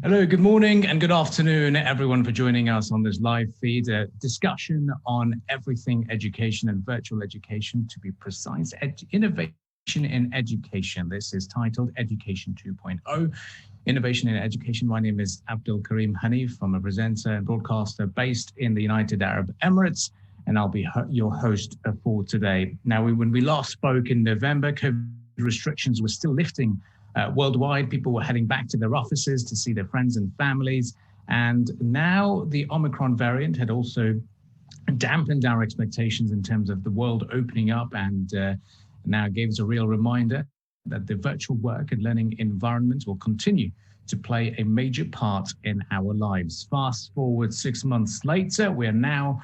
Hello, good morning and good afternoon, everyone, for joining us on this live feed, a discussion on everything education and virtual education, to be precise, innovation in education. This is titled Education 2.0, Innovation in Education. My name is Abdul Karim Hanif. I'm a presenter and broadcaster based in the United Arab Emirates, and I'll be your host for today. Now, when we last spoke in November, COVID restrictions were still lifting worldwide. People were heading back to their offices to see their friends and families. And now the Omicron variant had also dampened our expectations in terms of the world opening up, and now gave us a real reminder that the virtual work and learning environment will continue to play a major part in our lives. Fast forward 6 months later, we're now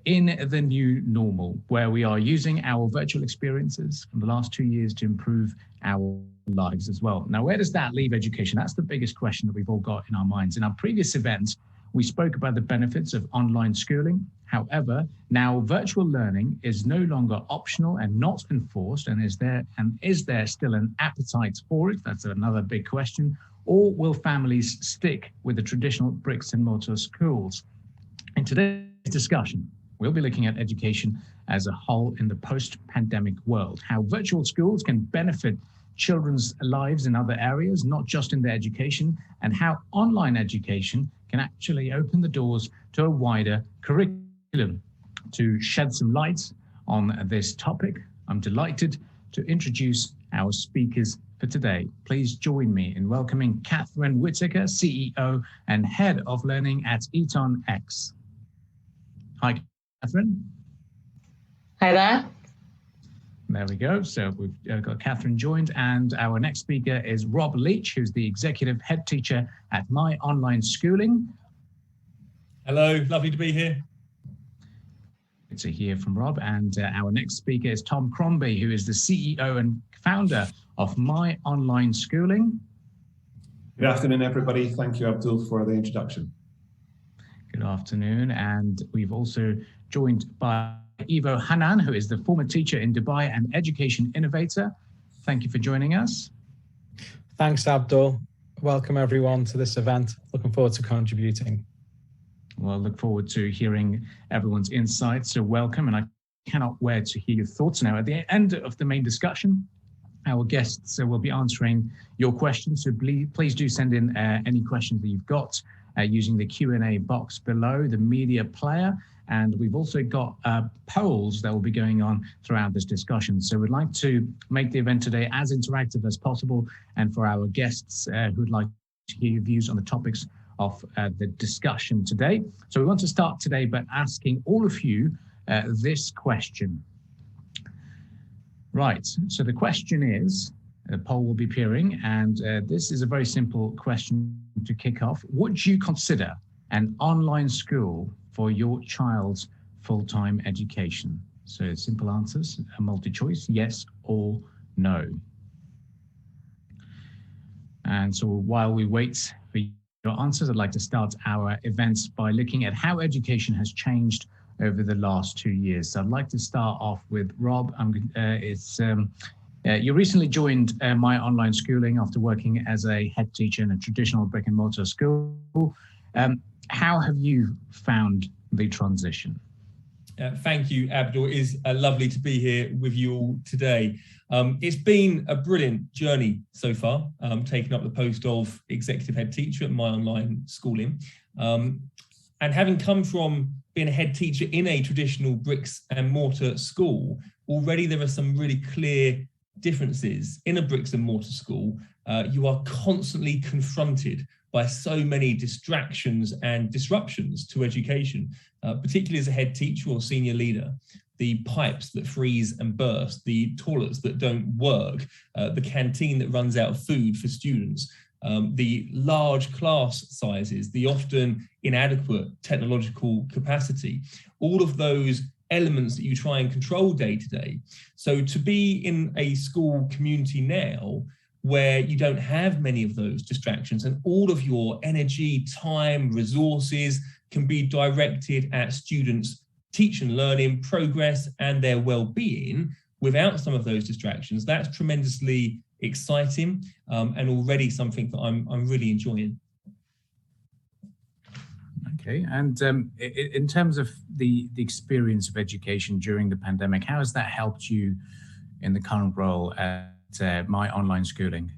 in the new normal, where we are using our virtual experiences from the last 2 years to improve our lives as well. Now, where does that leave education? That's the biggest question that we've all got in our minds. In our previous events, we spoke about the benefits of online schooling. However, now virtual learning is no longer optional and not enforced. And is there still an appetite for it? That's another big question. Or will families stick with the traditional bricks and mortar schools? In today's discussion, we'll be looking at education as a whole in the post-pandemic world, how virtual schools can benefit children's lives in other areas, not just in their education, and how online education can actually open the doors to a wider curriculum. To shed some light on this topic, I'm delighted to introduce our speakers for today. Please join me in welcoming Catherine Whitaker, CEO and Head of Learning at Eton X. Hi, Catherine. Hi there. There we go. So we've got Catherine joined, and our next speaker is Rob Leach, who's the Executive Head Teacher at My Online Schooling. Hello, lovely to be here. Good to hear from Rob. And our next speaker is Tom Crombie, who is the CEO and founder of My Online Schooling. Good afternoon, everybody. Thank you, Abdul, for the introduction. Good afternoon. And we've also joined by Ivo Hanan, who is the former teacher in Dubai and education innovator. Thank you for joining us. Thanks, Abdul. Welcome, everyone, to this event. Looking forward to contributing. Well, look forward to hearing everyone's insights. So welcome, and I cannot wait to hear your thoughts. Now, at the end of the main discussion, our guests will be answering your questions. So please do send in any questions that you've got using the Q&A box below the media player. And we've also got polls that will be going on throughout this discussion. So we'd like to make the event today as interactive as possible. And for our guests who'd like to hear your views on the topics of the discussion today. So we want to start today by asking all of you this question. Right, so the question is, a poll will be appearing, and this is a very simple question to kick off. Would you consider an online school for your child's full-time education? So simple answers, a multi-choice, yes or no. And so while we wait for your answers, I'd like to start our events by looking at how education has changed over the last 2 years. So I'd like to start off with Rob. You recently joined My Online Schooling after working as a head teacher in a traditional brick and mortar school. How have you found the transition? Thank you, Abdul. It is lovely to be here with you all today. It's been a brilliant journey so far, taking up the post of Executive Head Teacher at My Online Schooling. And having come from being a head teacher in a traditional bricks and mortar school, already there are some really clear differences. In a bricks and mortar school, you are constantly confronted by so many distractions and disruptions to education, particularly as a head teacher or senior leader. The pipes that freeze and burst, the toilets that don't work, the canteen that runs out of food for students, the large class sizes, the often inadequate technological capacity, all of those elements that you try and control day to day. So to be in a school community now where you don't have many of those distractions and all of your energy, time, resources can be directed at students' teach and learning progress and their well-being without some of those distractions, that's tremendously exciting and already something that I'm really enjoying. Okay, and in terms of the experience of education during the pandemic, how has that helped you in the current role at My Online Schooling?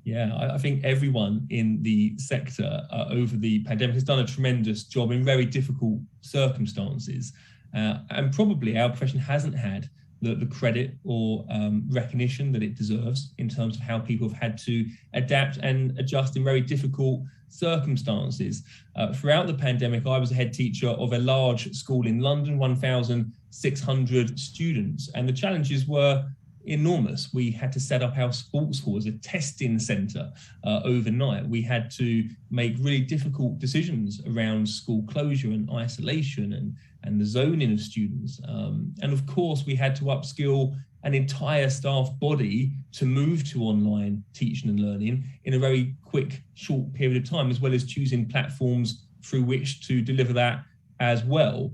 Yeah, I think everyone in the sector over the pandemic has done a tremendous job in very difficult circumstances. And probably our profession hasn't had the credit or recognition that it deserves in terms of how people have had to adapt and adjust in very difficult circumstances. Throughout the pandemic, I was a head teacher of a large school in London, 1,600 students, and the challenges were enormous. We had to set up our sports hall as a testing centre overnight. We had to make really difficult decisions around school closure and isolation and the zoning of students. And of course, we had to upskill an entire staff body to move to online teaching and learning in a very quick, short period of time, as well as choosing platforms through which to deliver that as well.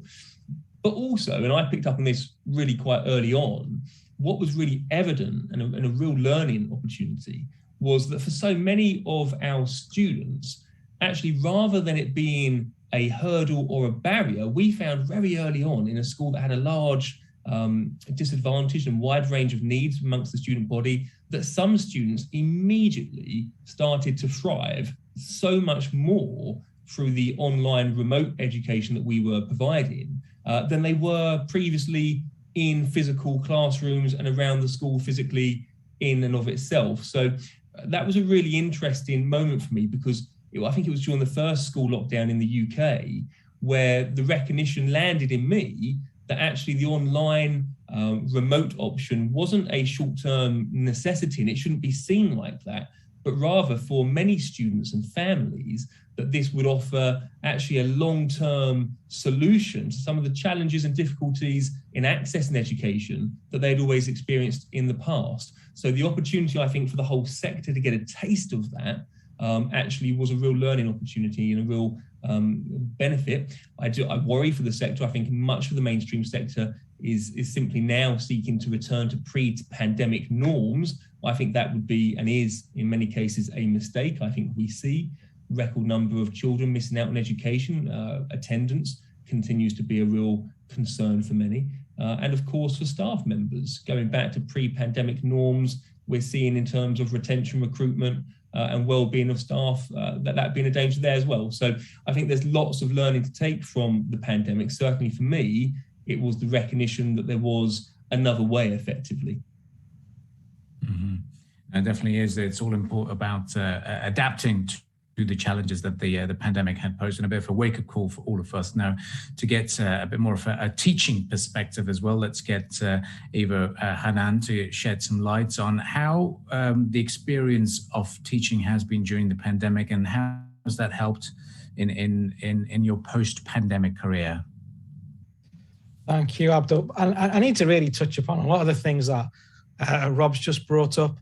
But also, and I picked up on this really quite early on, what was really evident and a real learning opportunity was that for so many of our students, actually, rather than it being a hurdle or a barrier, we found very early on in a school that had a large disadvantage and wide range of needs amongst the student body, that some students immediately started to thrive so much more through the online remote education that we were providing than they were previously in physical classrooms and around the school physically in and of itself. So that was a really interesting moment for me, because I think it was during the first school lockdown in the UK where the recognition landed in me that actually the online remote option wasn't a short-term necessity, and it shouldn't be seen like that, but rather for many students and families that this would offer actually a long-term solution to some of the challenges and difficulties in accessing education that they'd always experienced in the past. So the opportunity, I think, for the whole sector to get a taste of that actually was a real learning opportunity and a real benefit. I worry for the sector. I think much of the mainstream sector is simply now seeking to return to pre-pandemic norms. I think that would be, and is in many cases, a mistake. I think we see record number of children missing out on education. Attendance continues to be a real concern for many. And of course, for staff members, going back to pre-pandemic norms, we're seeing in terms of retention, recruitment, and well-being of staff, that being a danger there as well. So I think there's lots of learning to take from the pandemic. Certainly for me, it was the recognition that there was another way, effectively. Mm-hmm. It definitely is. It's all important about adapting to the challenges that the pandemic had posed, and a bit of a wake-up call for all of us now to get a bit more of a teaching perspective as well. Let's get Eva Hanan to shed some light on how the experience of teaching has been during the pandemic, and how has that helped in your post-pandemic career. Thank you, Abdul. I need to really touch upon a lot of the things that Rob's just brought up.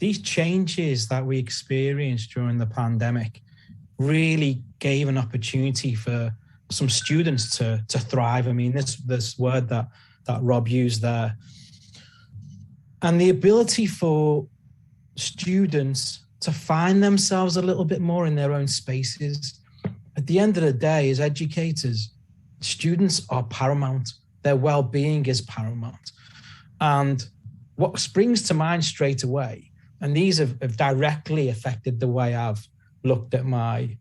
These changes that we experienced during the pandemic really gave an opportunity for some students to thrive. I mean, this word that Rob used there, and the ability for students to find themselves a little bit more in their own spaces. At the end of the day, as educators, students are paramount. Their well-being is paramount. And what springs to mind straight away, and these have directly affected the way I've looked at my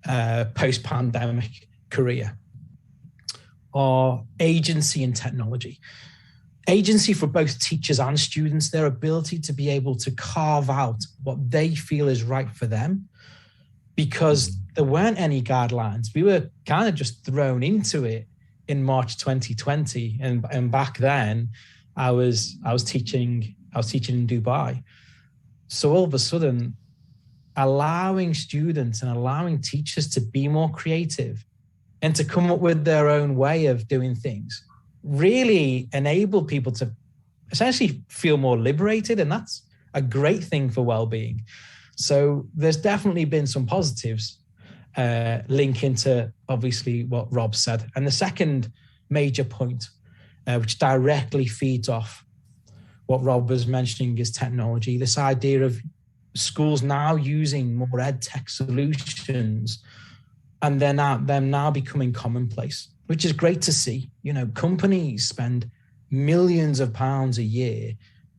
post-pandemic career, are agency and technology. Agency for both teachers and students, their ability to be able to carve out what they feel is right for them, because there weren't any guidelines. We were kind of just thrown into it in March 2020, and back then I was teaching in Dubai. So all of a sudden, allowing students and allowing teachers to be more creative and to come up with their own way of doing things really enable people to essentially feel more liberated, and that's a great thing for well-being. So there's definitely been some positives linking to obviously what Rob said. And the second major point, which directly feeds off what Rob was mentioning, is technology. This idea of schools now using more ed tech solutions and they're now becoming commonplace, which is great to see. Companies spend millions of pounds a year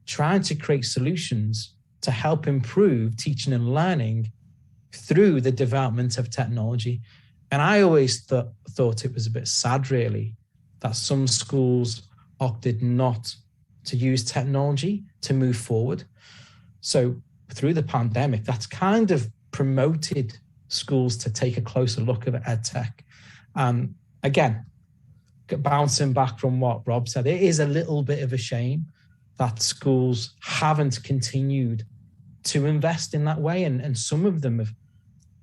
trying to create solutions to help improve teaching and learning through the development of technology. And I always thought it was a bit sad, really, that some schools opted not to use technology to move forward. So through the pandemic, that's kind of promoted schools to take a closer look at EdTech. Again, bouncing back from what Rob said, it is a little bit of a shame that schools haven't continued to invest in that way. And some of them have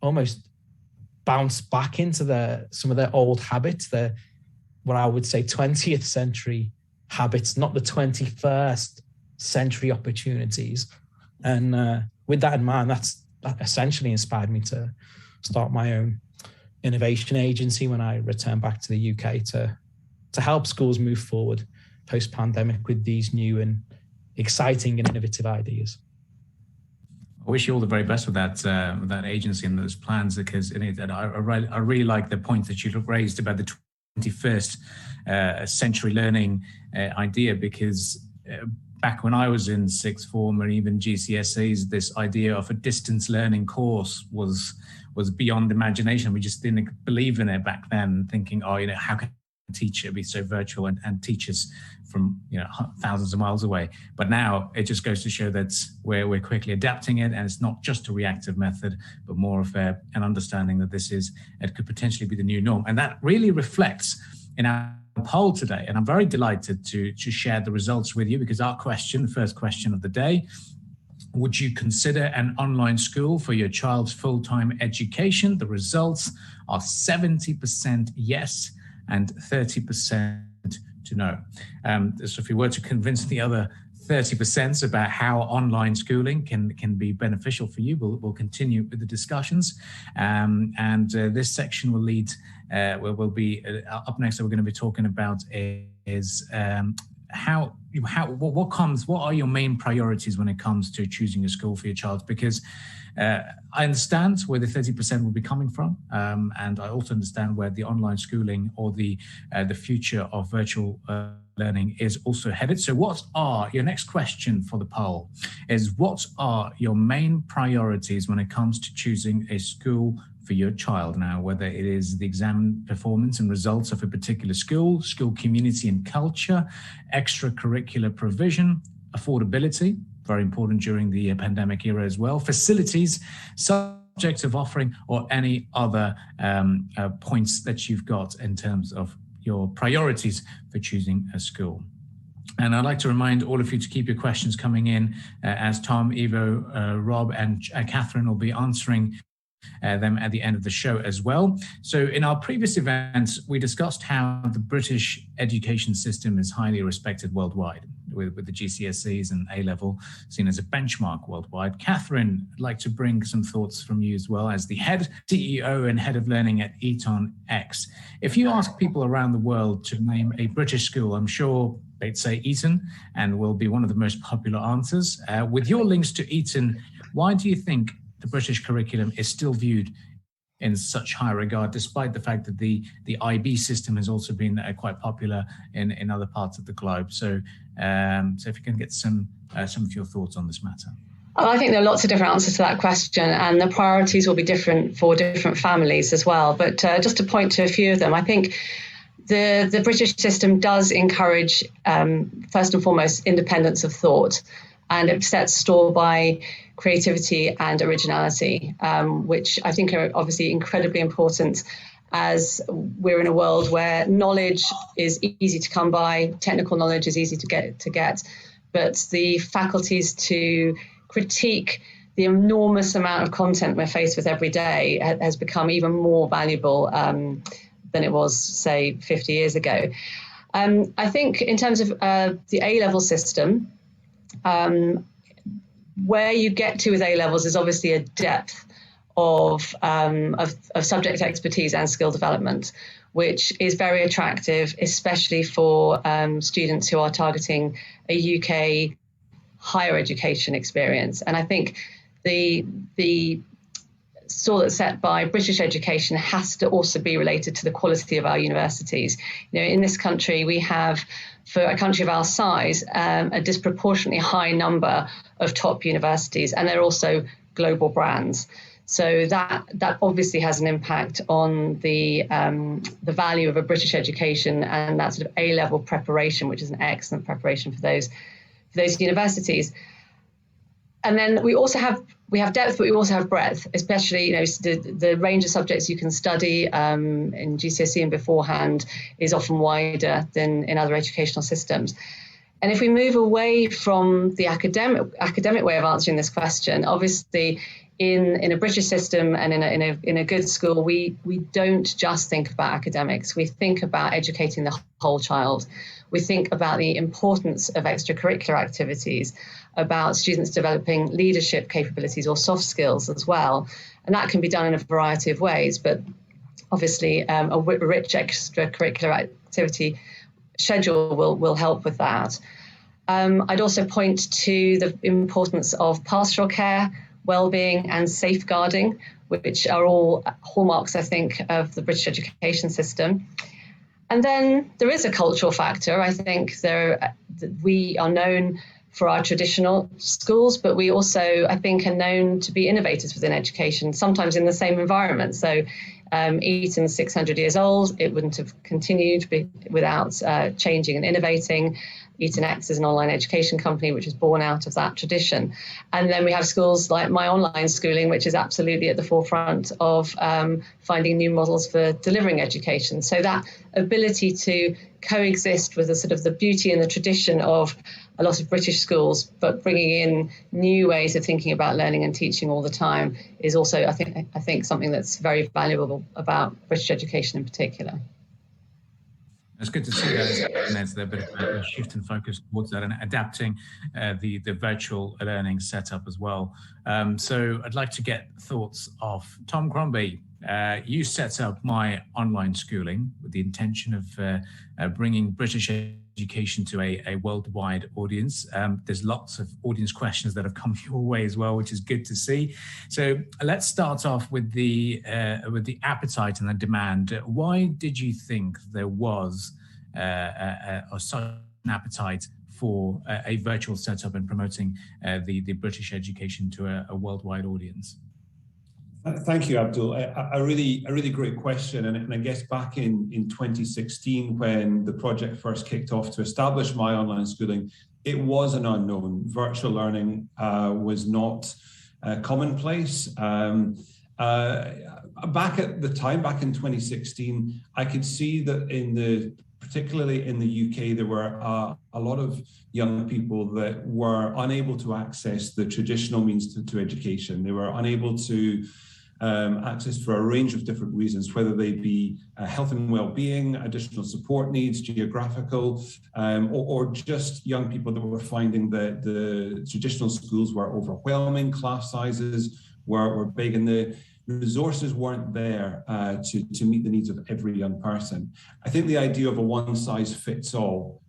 almost bounced back into some of their old habits, what I would say 20th century habits, not the 21st century opportunities. And with that in mind, that essentially inspired me to start my own innovation agency when I returned back to the UK to help schools move forward post-pandemic with these new and exciting and innovative ideas. I wish you all the very best with that agency and those plans, because I really like the point that you raised about the 21st century learning idea, because back when I was in sixth form or even GCSEs, this idea of a distance learning course was beyond imagination. We just didn't believe in it back then, thinking, how can a teacher be so virtual and teachers from thousands of miles away? But now it just goes to show that we're quickly adapting it, and it's not just a reactive method, but more of an understanding that it could potentially be the new norm. And that really reflects in our poll today. And I'm very delighted to share the results with you, because our first question of the day: would you consider an online school for your child's full-time education? The results are 70% yes and 30% to no. So if you were to convince the other 30% about how online schooling can be beneficial for you, we'll continue with the discussions. And this section will lead, will be up next. That we're going to be talking about is what are your main priorities when it comes to choosing a school for your child? Because I understand where the 30% will be coming from, and I also understand where the online schooling or the future of virtual learning is also headed. So your next question for the poll is, what are your main priorities when it comes to choosing a school for your child? Now, whether it is the exam performance and results of a particular school community and culture, extracurricular provision, affordability, very important during the pandemic era as well, facilities, subjects of offering, or any other points that you've got in terms of your priorities for choosing a school. And I'd like to remind all of you to keep your questions coming in as Tom, Ivo, Rob, and Catherine will be answering them at the end of the show as well. So in our previous events, we discussed how the British education system is highly respected worldwide, with the GCSEs and A-level seen as a benchmark worldwide. Catherine, I'd like to bring some thoughts from you as well as the head CEO and head of learning at Eton X. If you ask people around the world to name a British school, I'm sure they'd say Eton, and will be one of the most popular answers. With your links to Eton, why do you think the British curriculum is still viewed in such high regard, despite the fact that the IB system has also been quite popular in other parts of the globe? So if you can get some of your thoughts on this matter. I think there are lots of different answers to that question, and the priorities will be different for different families as well. But just to point to a few of them, I think the British system does encourage, first and foremost, independence of thought, and it sets store by creativity and originality, which I think are obviously incredibly important as we're in a world where knowledge is easy to come by, technical knowledge is easy to get, but the faculties to critique the enormous amount of content we're faced with every day has become even more valuable than it was, say, 50 years ago. I think in terms of the A-level system, where you get to with A-levels is obviously a depth of subject expertise and skill development, which is very attractive, especially for students who are targeting a UK higher education experience. And I think the stall that's set by British education has to also be related to the quality of our universities. In this country, we have, for a country of our size, a disproportionately high number of top universities, and they're also global brands. So that obviously has an impact on the value of a British education and that sort of A-level preparation, which is an excellent preparation for those universities. And then we have depth, but we also have breadth, especially the range of subjects you can study in GCSE and beforehand is often wider than in other educational systems. And if we move away from the academic way of answering this question, obviously in a British system and in a good school, we don't just think about academics. We think about educating the whole child. We think about the importance of extracurricular activities, about students developing leadership capabilities or soft skills as well. And that can be done in a variety of ways, but obviously a rich extracurricular activity schedule will help with that. I'd also point to the importance of pastoral care, well-being and safeguarding, which are all hallmarks, I think, of the British education system. And then there is a cultural factor. I think we are known for our traditional schools, but we also, I think, are known to be innovators within education, sometimes in the same environment. So Eton's 600 years old. It wouldn't have continued without changing and innovating. Eton X is an online education company which is born out of that tradition. And then we have schools like My Online Schooling, which is absolutely at the forefront of finding new models for delivering education. So that ability to coexist with the sort of the beauty and the tradition of a lot of British schools, but bringing in new ways of thinking about learning and teaching all the time is also, I think something that's very valuable about British education in particular. It's good to see that, and there's a bit of a shift in focus towards that and adapting the virtual learning setup as well. So I'd like to get thoughts of Tom Crombie. You set up My Online Schooling with the intention of bringing British education to a worldwide audience. There's lots of audience questions that have come your way as well, which is good to see. So let's start off with the appetite and the demand. Why did you think there was such an appetite for a virtual setup and promoting the British education to a worldwide audience? Thank you, Abdul. A really great question. And I guess back in 2016, when the project first kicked off to establish My Online Schooling, it was an unknown. Virtual learning was not commonplace. Back at the time, back in 2016, I could see that particularly in the UK, there were a lot of young people that were unable to access the traditional means to education. They were unable to access for a range of different reasons, whether they be health and well-being, additional support needs, geographical, or just young people that were finding that the traditional schools were overwhelming, class sizes were big, and the resources weren't there to meet the needs of every young person. I think the idea of a one-size-fits-all,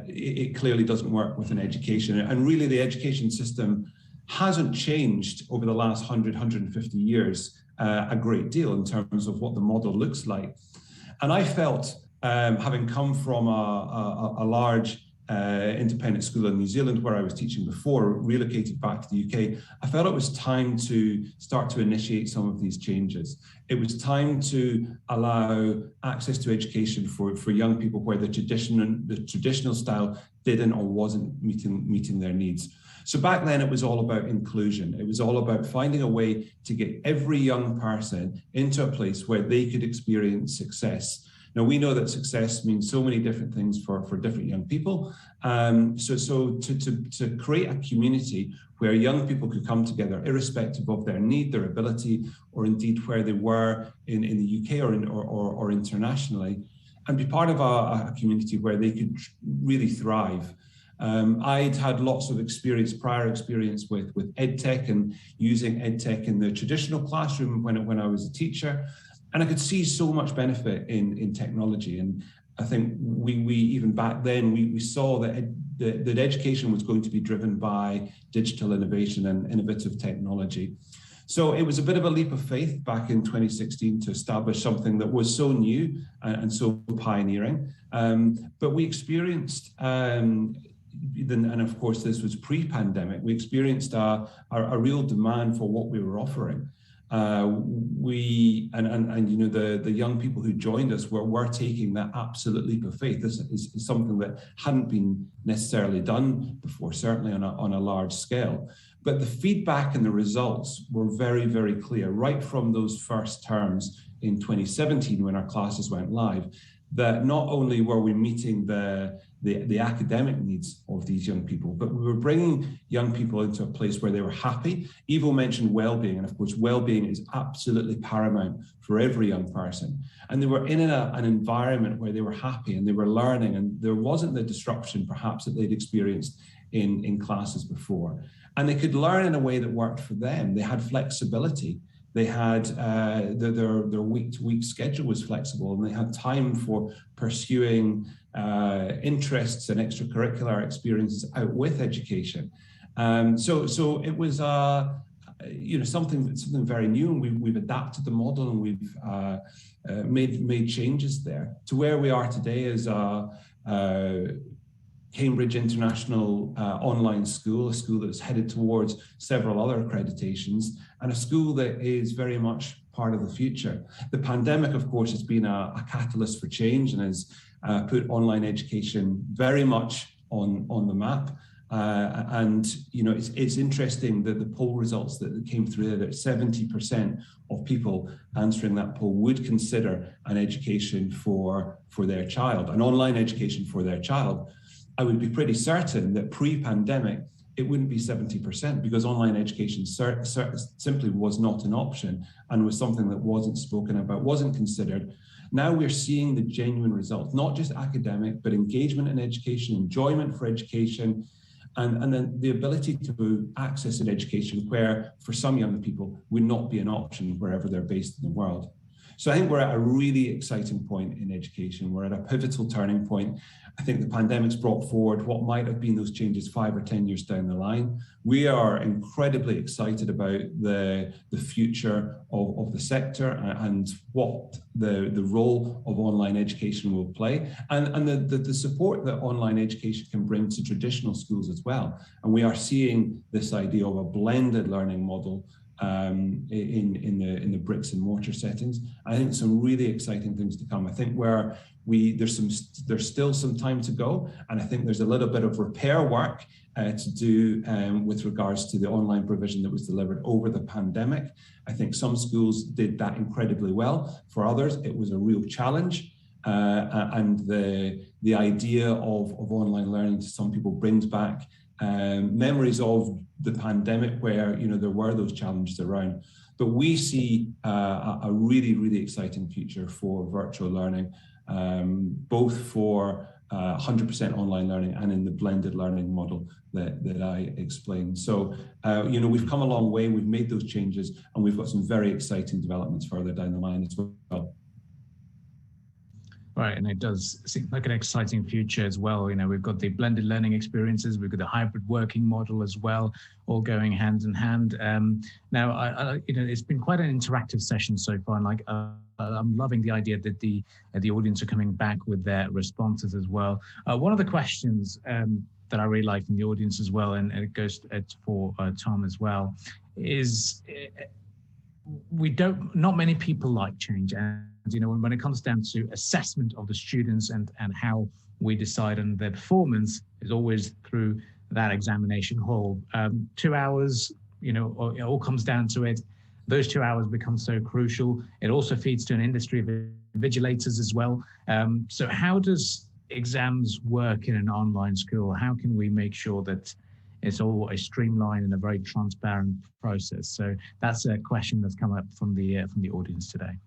it clearly doesn't work within education. And really the education system hasn't changed over the last 100, 150 years a great deal in terms of what the model looks like. And I felt, having come from a large independent school in New Zealand where I was teaching before, relocated back to the UK, I felt it was time to start to initiate some of these changes. It was time to allow access to education for young people where the traditional style didn't or wasn't meeting their needs. So back then it was all about inclusion. It was all about finding a way to get every young person into a place where they could experience success. Now, we know that success means so many different things for different young people. So to create a community where young people could come together, irrespective of their need, their ability, or indeed where they were in the UK or internationally, and be part of a community where they could really thrive. I'd had lots of prior experience with EdTech and using EdTech in the traditional classroom when I was a teacher. And I could see so much benefit in technology. And I think we even back then, we saw that education was going to be driven by digital innovation and innovative technology. So it was a bit of a leap of faith back in 2016 to establish something that was so new and so pioneering. But we experienced, and of course this was pre-pandemic, we experienced a real demand for what we were offering. The young people who joined us were taking that absolute leap of faith. This is something that hadn't been necessarily done before, certainly on a large scale. But the feedback and the results were very, very clear right from those first terms in 2017 when our classes went live, that not only were we meeting the academic needs of these young people, but we were bringing young people into a place where they were happy. Ivo mentioned well-being, and of course, well-being is absolutely paramount for every young person. And they were in an environment where they were happy and they were learning, and there wasn't the disruption perhaps that they'd experienced in classes before. And they could learn in a way that worked for them. They had flexibility. They had their week-to-week schedule was flexible, and they had time for pursuing interests and extracurricular experiences out with education. So it was something very new, and we've adapted the model, and we've made changes there to where we are today as Cambridge International online school, a school that's headed towards several other accreditations, and a school that is very much part of the future. The pandemic, of course, has been a catalyst for change and has put online education very much on the map. It's interesting that the poll results that came through there, that 70% of people answering that poll would consider an education for their child, an online education for their child. I would be pretty certain that pre-pandemic, it wouldn't be 70% because online education simply was not an option and was something that wasn't spoken about, wasn't considered. Now we're seeing the genuine results, not just academic, but engagement in education, enjoyment for education, and then the ability to access an education where, for some young people, would not be an option wherever they're based in the world. So I think we're at a really exciting point in education. We're at a pivotal turning point. I think the pandemic's brought forward what might have been those changes 5 or 10 years down the line. We are incredibly excited about the future of the sector and what the role of online education will play, and the support that online education can bring to traditional schools as well. And we are seeing this idea of a blended learning model in the bricks and mortar settings. I think some really exciting things to come. I think there's still some time to go, and I think there's a little bit of repair work to do with regards to the online provision that was delivered over the pandemic. I think some schools did that incredibly well. For others, it was a real challenge. And the idea of online learning to some people brings back memories of the pandemic where there were those challenges around. But we see a really, really exciting future for virtual learning, both for 100% online learning and in the blended learning model that I explained. So, we've come a long way, we've made those changes, and we've got some very exciting developments further down the line as well. Right, and it does seem like an exciting future as well. We've got the blended learning experiences, we've got the hybrid working model as well, all going hand in hand. Now, it's been quite an interactive session so far, and I'm loving the idea that the audience are coming back with their responses as well. One of the questions that I really like from the audience as well, and it goes for Tom as well, is not many people like change. And when it comes down to assessment of the students and how we decide on their performance is always through that examination hall. 2 hours, it all comes down to it. Those 2 hours become so crucial. It also feeds to an industry of invigilators as well. So how does exams work in an online school? How can we make sure that it's all a streamlined and a very transparent process? So that's a question that's come up from the audience today.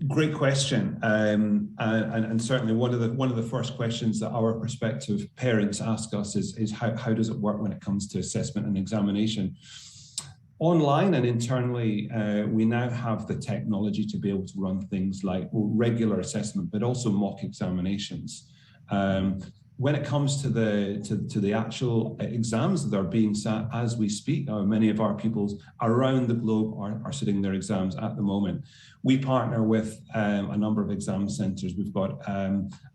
Great question, and certainly one of the first questions that our prospective parents ask us is how does it work when it comes to assessment and examination? Online and internally, we now have the technology to be able to run things like regular assessment, but also mock examinations. when it comes to the actual exams that are being sat as we speak, many of our pupils around the globe are sitting their exams at the moment. We partner with a number of exam centres. We've got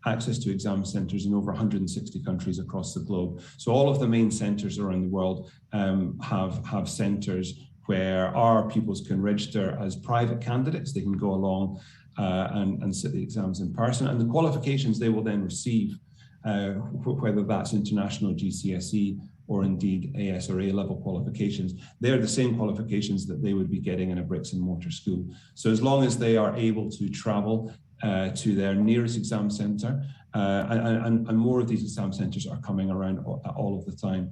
access to exam centres in over 160 countries across the globe. So all of the main centres around the world have centres where our pupils can register as private candidates. They can go along and sit the exams in person, and the qualifications they will then receive, whether that's international GCSE or indeed AS or A level qualifications, they're the same qualifications that they would be getting in a bricks and mortar school. So as long as they are able to travel to their nearest exam centre, and more of these exam centres are coming around all of the time.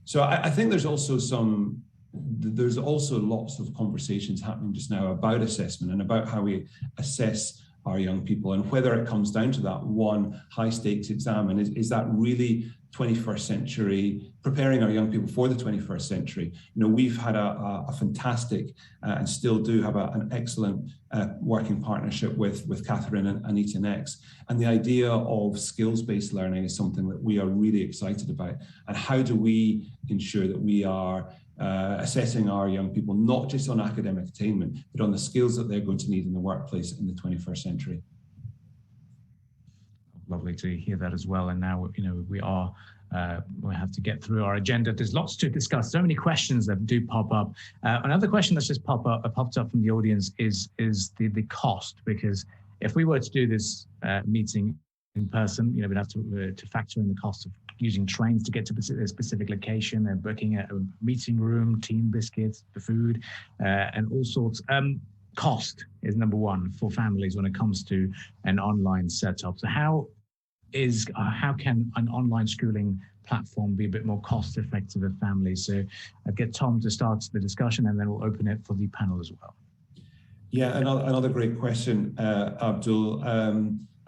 So I think there's also lots of conversations happening just now about assessment and about how we assess our young people, and whether it comes down to that one high stakes exam, and is that really 21st century, preparing our young people for the 21st century. You know, we've had a fantastic and still do have an excellent working partnership with Catherine and Eton X, and the idea of skills-based learning is something that we are really excited about. And how do we ensure that we are assessing our young people, not just on academic attainment, but on the skills that they're going to need in the workplace in the 21st century. Lovely to hear that as well. And now, you know, we have to get through our agenda. There's lots to discuss. So many questions that do pop up. Another question that's just popped up from the audience is the cost, because if we were to do this meeting in person, you know, we'd have to factor in the cost of using trains to get to a specific location and booking a meeting room, team biscuits, the food, and all sorts. Cost is number one for families when it comes to an online setup. So how can an online schooling platform be a bit more cost effective for families? So I'll get Tom to start the discussion, and then we'll open it for the panel as well. Yeah, another great question, Abdul.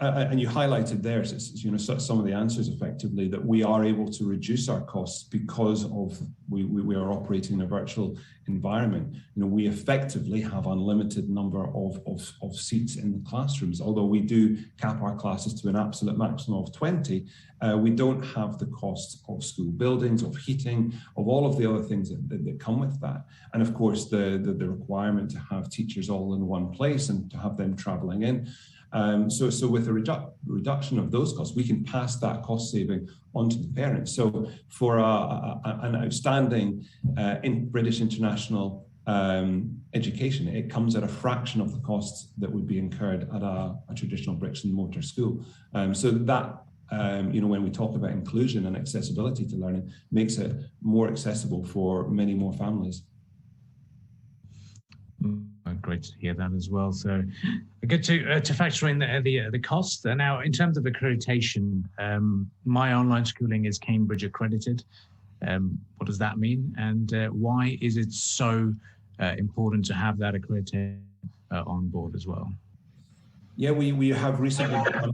And you highlighted there, you know, some of the answers effectively, that we are able to reduce our costs because of we are operating in a virtual environment. You know, we effectively have unlimited number of seats in the classrooms. Although we do cap our classes to an absolute maximum of 20, we don't have the costs of school buildings, of heating, of all of the other things that come with that. And of course, the requirement to have teachers all in one place and to have them traveling in. So with a reduction of those costs, we can pass that cost saving onto the parents. So for an outstanding in British international education, it comes at a fraction of the costs that would be incurred at a traditional bricks and mortar school. So that, you know, when we talk about inclusion and accessibility to learning, makes it more accessible for many more families. Great to hear that as well. So good to factor in the cost. Now, in terms of accreditation, my online schooling is Cambridge accredited. What does that mean, and why is it so important to have that accreditation on board as well? Yeah, we have recently done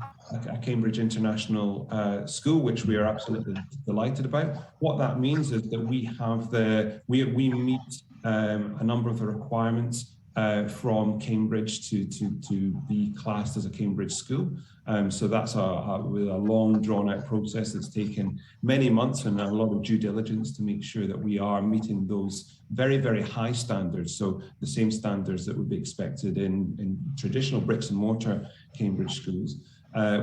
a Cambridge International School, which we are absolutely delighted about. What that means is that we have we meet a number of the requirements from Cambridge to be classed as a Cambridge school. So that's a long drawn out process that's taken many months and a lot of due diligence to make sure that we are meeting those very, very high standards. So the same standards that would be expected in traditional bricks and mortar Cambridge schools.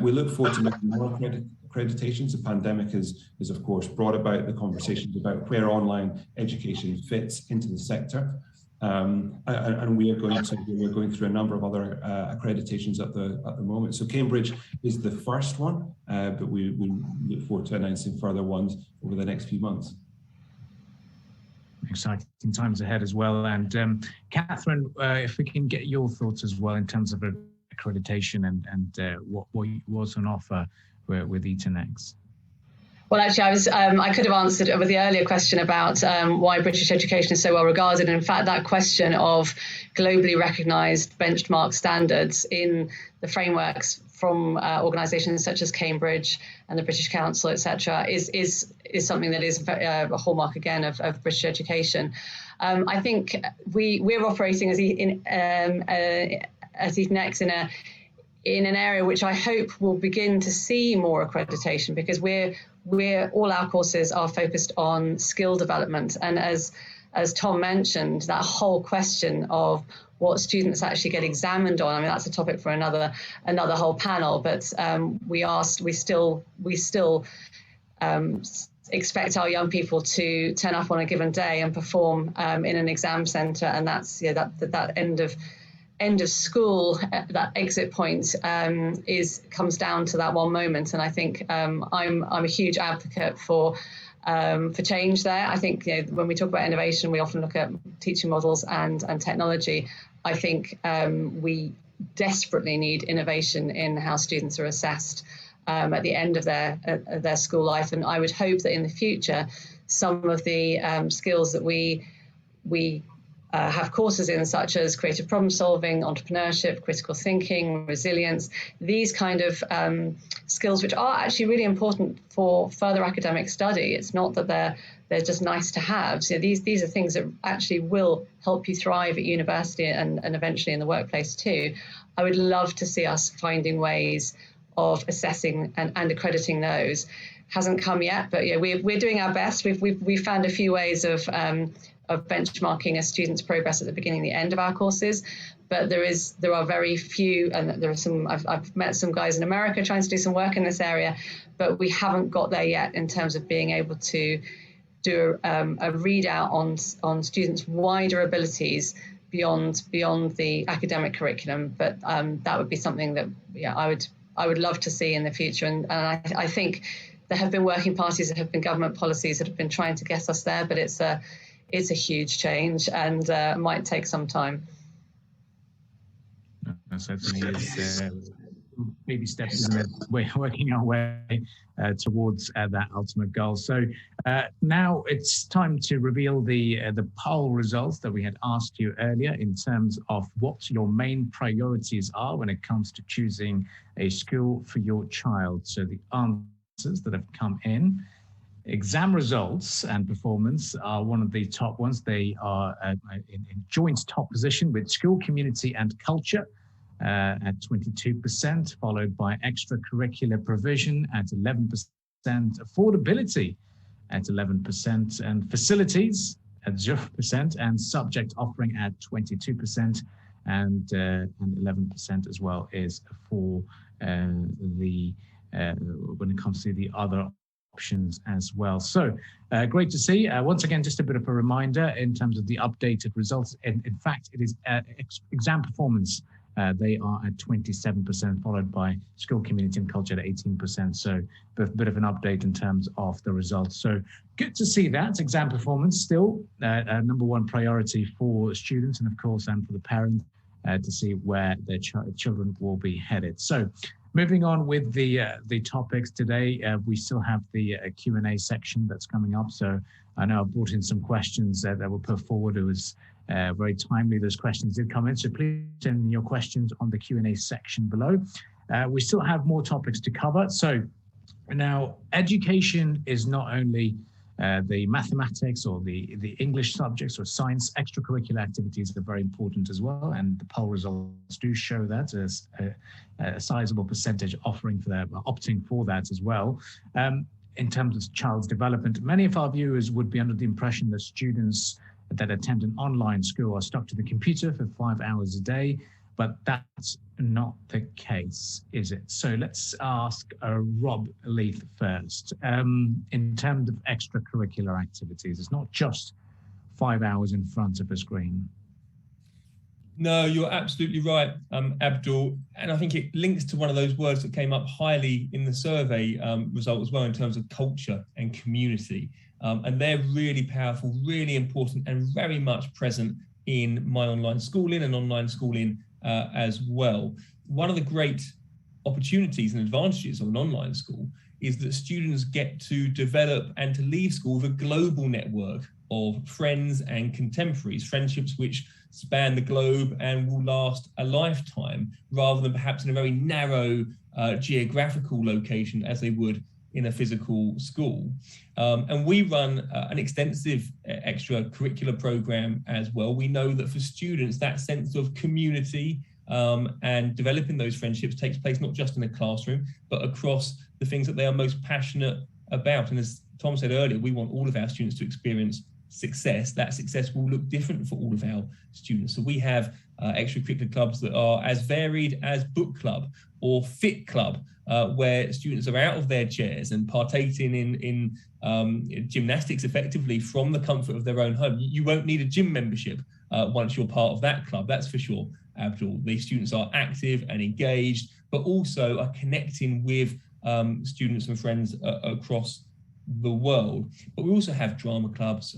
We look forward to making more accreditations. The pandemic has of course brought about the conversations about where online education fits into the sector. And we're going through a number of other accreditations at the moment. So Cambridge is the first one, but we look forward to announcing further ones over the next few months. Exciting times ahead as well. And Catherine, if we can get your thoughts as well in terms of accreditation and what's on offer with Eton X. Well, actually, I could have answered with the earlier question about why British education is so well regarded. And in fact, that question of globally recognised benchmark standards in the frameworks from organisations such as Cambridge and the British Council, etc., is something that is a hallmark again of British education. I think we're operating as Eton X in an area which I hope will begin to see more accreditation, because all our courses are focused on skill development. And as Tom mentioned, that whole question of what students actually get examined on, I mean, that's a topic for another whole panel, but we still expect our young people to turn up on a given day and perform in an exam centre, and that's that end of school, that exit point comes down to that one moment. And I think I'm a huge advocate for change there. I think when we talk about innovation, we often look at teaching models and technology. I think we desperately need innovation in how students are assessed at the end of their school life. And I would hope that in the future, some of the skills that we have courses in, such as creative problem solving, entrepreneurship, critical thinking, resilience, these kind of skills, which are actually really important for further academic study. It's not that they're just nice to have. So these are things that actually will help you thrive at university and eventually in the workplace too. I would love to see us finding ways of assessing and accrediting those. Hasn't come yet, but we're doing our best. We've found a few ways of benchmarking a student's progress at the beginning and the end of our courses, but there are very few, and there are some. I've met some guys in America trying to do some work in this area, but we haven't got there yet in terms of being able to do a readout on students' wider abilities beyond the academic curriculum. But that would be something that I would love to see in the future, and I think there have been working parties, there have been government policies that have been trying to get us there, but it's a huge change and might take some time. That certainly is baby steps, isn't it? We're working our way towards that ultimate goal. So now it's time to reveal the poll results that we had asked you earlier in terms of what your main priorities are when it comes to choosing a school for your child. So the answers that have come in. Exam results and performance are one of the top ones. They are in joint top position with school, community and culture at 22%, followed by extracurricular provision at 11%, affordability at 11%, and facilities at 0%, and subject offering at 22%, and 11% as well is for when it comes to the other options as well. So great to see. Once again, just a bit of a reminder in terms of the updated results. In fact, it is exam performance. They are at 27%, followed by school, community and culture at 18%. So a bit of an update in terms of the results. So good to see that. Exam performance still number one priority for students and of course, and for the parents to see where their children will be headed. So moving on with the topics today, we still have the Q&A section that's coming up. So I know I brought in some questions that were put forward. It was very timely. Those questions did come in. So please send your questions on the Q&A section below. We still have more topics to cover. So now education is not only the mathematics or the English subjects or science. Extracurricular activities are very important as well, and the poll results do show that as a sizable percentage opting for that as well. In terms of child's development, many of our viewers would be under the impression that students that attend an online school are stuck to the computer for 5 hours a day, but that's not the case, is it? So let's ask Rob Leith first. In terms of extracurricular activities, it's not just 5 hours in front of a screen. No, you're absolutely right, Abdul. And I think it links to one of those words that came up highly in the survey result as well, in terms of culture and community. And they're really powerful, really important, and very much present in my online schooling and online schooling as well. One of the great opportunities and advantages of an online school is that students get to develop and to leave school with a global network of friends and contemporaries, friendships which span the globe and will last a lifetime, rather than perhaps in a very narrow geographical location as they would in a physical school. And we run an extensive extracurricular program as well. We know that for students, that sense of community, and developing those friendships takes place not just in the classroom, but across the things that they are most passionate about. And as Tom said earlier, we want all of our students to experience success. That success will look different for all of our students. So we have extracurricular clubs that are as varied as book club or fit club, where students are out of their chairs and partaking in gymnastics effectively from the comfort of their own home. You won't need a gym membership once you're part of that club, that's for sure, Abdul. These students are active and engaged, but also are connecting with students and friends across the world. But we also have drama clubs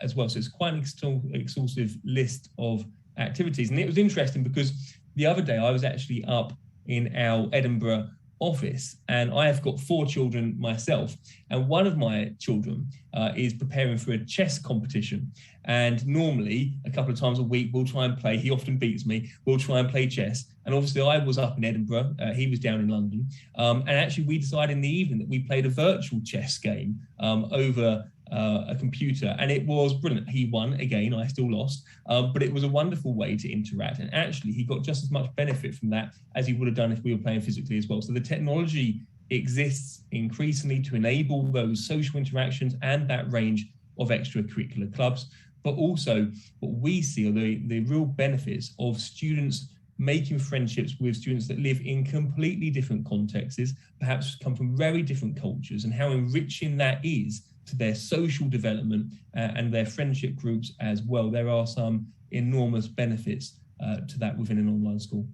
as well. So it's quite an exhaustive list of activities. And it was interesting because the other day I was actually up in our Edinburgh office, and I have got 4 children myself, and one of my children is preparing for a chess competition, and normally a couple of times a week we'll try and play. He often beats me. We'll try and play chess, and obviously I was up in Edinburgh, he was down in London, and actually we decided in the evening that we played a virtual chess game over a computer, and it was brilliant. He won again, I still lost, but it was a wonderful way to interact, and actually he got just as much benefit from that as he would have done if we were playing physically as well. So the technology exists increasingly to enable those social interactions and that range of extracurricular clubs, but also what we see are the real benefits of students making friendships with students that live in completely different contexts, perhaps come from very different cultures, and how enriching that is to their social development and their friendship groups as well. There are some enormous benefits to that within an online school.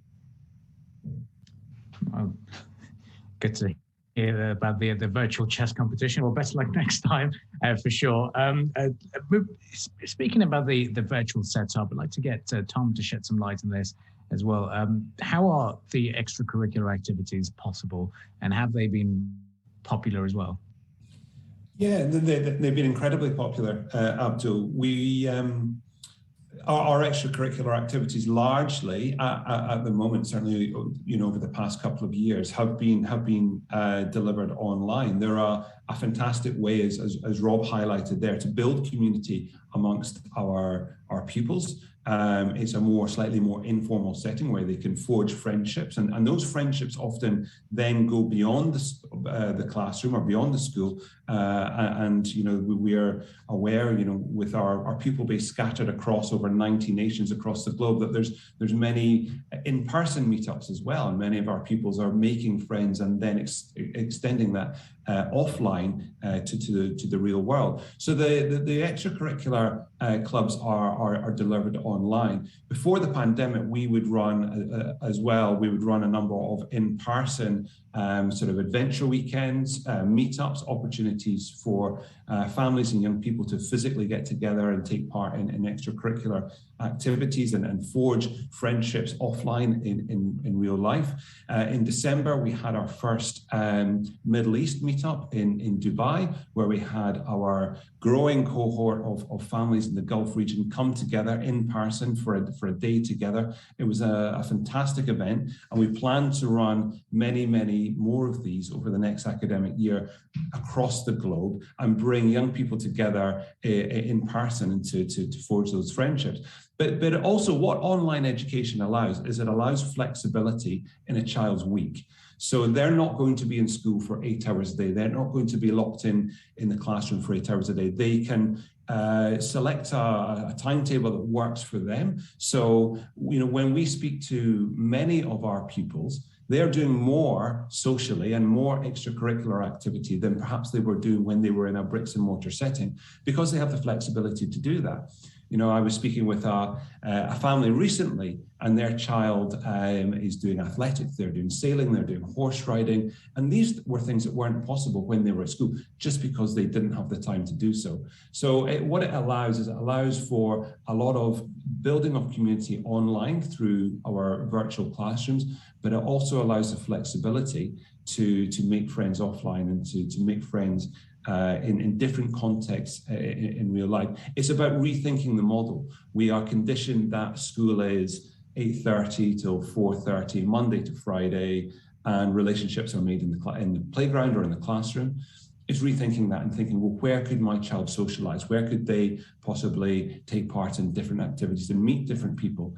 Well, good to hear about the virtual chess competition. Well, best luck next time, for sure. Speaking about the virtual setup, I'd like to get Tom to shed some light on this as well. How are the extracurricular activities possible, and have they been popular as well? Yeah, they've been incredibly popular, Abdul. Our extracurricular activities largely at the moment, certainly over the past couple of years, have been delivered online. There are a fantastic way, as Rob highlighted there, to build community amongst our pupils. It's a slightly more informal setting where they can forge friendships, and those friendships often then go beyond the classroom or beyond the school. And we are aware, with our pupil base scattered across over 90 nations across the globe, that there's many in-person meetups as well, and many of our pupils are making friends and then extending that offline to the real world. So the extracurricular clubs are delivered online. Before the pandemic, we would run as well. We would run a number of in-person sort of adventure weekends, meetups, opportunities for families and young people to physically get together and take part in extracurricular activities and forge friendships offline in real life. In December, we had our first Middle East meetup in Dubai, where we had our growing cohort of families in the Gulf region come together in person for a day together. It was a fantastic event, and we plan to run many more of these over the next academic year across the globe and bring young people together in person and to forge those friendships. But also what online education allows is it allows flexibility in a child's week. So they're not going to be in school for 8 hours a day. They're not going to be locked in the classroom for 8 hours a day. They can select a timetable that works for them. So, when we speak to many of our pupils, they're doing more socially and more extracurricular activity than perhaps they were doing when they were in a bricks and mortar setting, because they have the flexibility to do that. I was speaking with a family recently, and their child is doing athletics, they're doing sailing, they're doing horse riding, and these were things that weren't possible when they were at school, just because they didn't have the time to do so. So what it allows is it allows for a lot of building of community online through our virtual classrooms, but it also allows the flexibility to make friends offline and to make friends in different contexts in real life. It's about rethinking the model. We are conditioned that school is 8:30 till 4:30, Monday to Friday, and relationships are made in the playground or in the classroom. it's rethinking that and thinking, well, where could my child socialize? Where could they possibly take part in different activities and meet different people?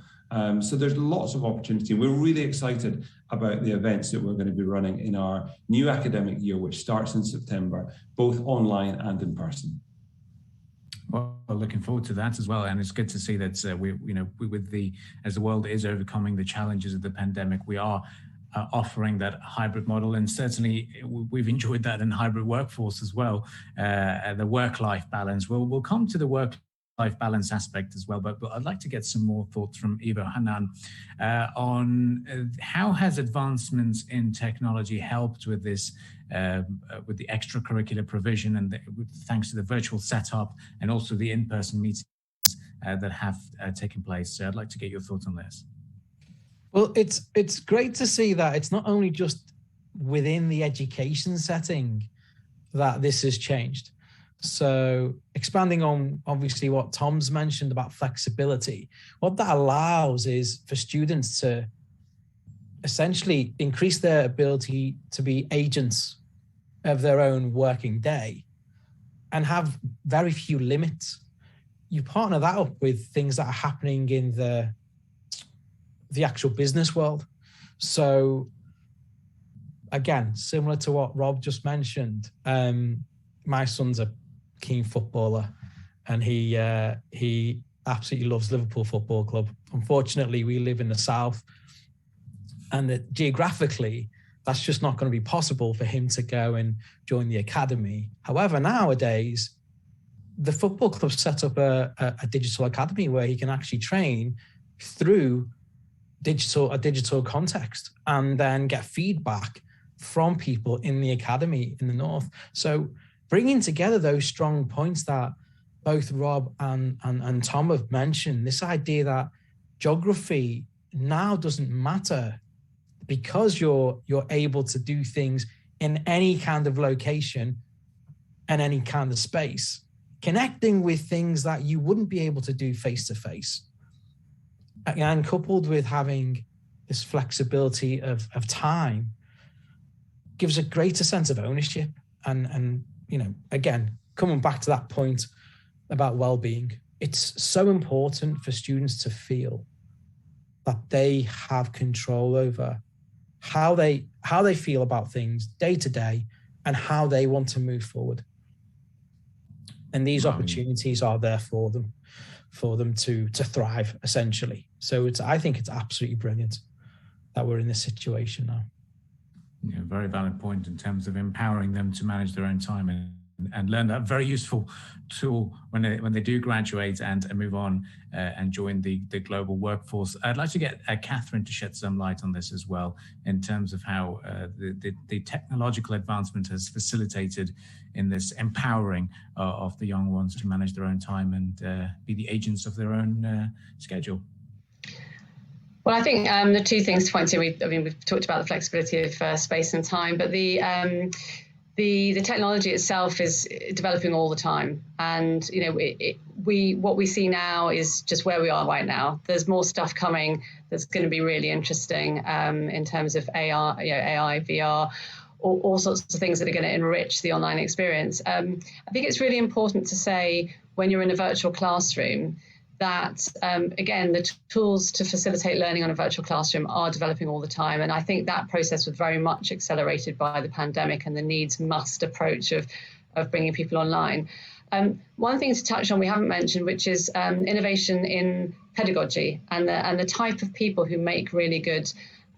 So there's lots of opportunity. We're really excited about the events that we're going to be running in our new academic year, which starts in September, both online and in person. Well, looking forward to that as well, and it's good to see that as the world is overcoming the challenges of the pandemic, we are offering that hybrid model, and certainly we've enjoyed that in hybrid workforce as well. The work-life balance. We'll come to the work-life balance aspect as well, but I'd like to get some more thoughts from Eva Hanan on how has advancements in technology helped with this, with the extracurricular provision, and thanks to the virtual setup and also the in-person meetings that have taken place. So I'd like to get your thoughts on this. Well, it's great to see that it's not only just within the education setting that this has changed. So expanding on obviously what Tom's mentioned about flexibility, what that allows is for students to essentially increase their ability to be agents of their own working day and have very few limits. You partner that up with things that are happening in the actual business world. So again, similar to what Rob just mentioned, my son's a keen footballer and he absolutely loves Liverpool Football Club. Unfortunately, we live in the south and geographically, that's just not going to be possible for him to go and join the academy. However, nowadays, the football club set up a digital academy where he can actually train through a digital context and then get feedback from people in the academy in the north. So bringing together those strong points that both Rob and Tom have mentioned, this idea that geography now doesn't matter because you're able to do things in any kind of location and any kind of space, connecting with things that you wouldn't be able to do face to face. And coupled with having this flexibility of time gives a greater sense of ownership. And again, coming back to that point about well-being, it's so important for students to feel that they have control over how they feel about things day to day and how they want to move forward. And these opportunities are there for them to thrive, essentially. So I think it's absolutely brilliant that we're in this situation now. Yeah, very valid point in terms of empowering them to manage their own time and learn that very useful tool when they do graduate and move on and join the global workforce. I'd like to get Catherine to shed some light on this as well, in terms of how the technological advancement has facilitated in this empowering of the young ones to manage their own time and be the agents of their own schedule. Well, I think the two things to point to, we've talked about the flexibility of space and time, but the technology itself is developing all the time, and what we see now is just where we are right now. There's more stuff coming that's going to be really interesting in terms of AI, VR, all sorts of things that are going to enrich the online experience. I think it's really important to say when you're in a virtual classroom that, again, the tools to facilitate learning on a virtual classroom are developing all the time. And I think that process was very much accelerated by the pandemic and the needs-must approach of bringing people online. One thing to touch on we haven't mentioned, which is innovation in pedagogy and the type of people who make really good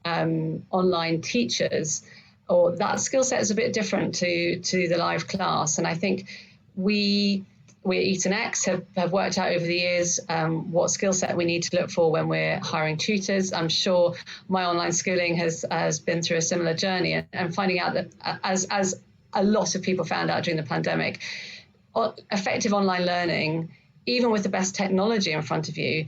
online teachers, or that skill set is a bit different to the live class. And I think we at Eton X have worked out over the years what skill set we need to look for when we're hiring tutors. I'm sure my online schooling has been through a similar journey, and finding out that as a lot of people found out during the pandemic, effective online learning, even with the best technology in front of you,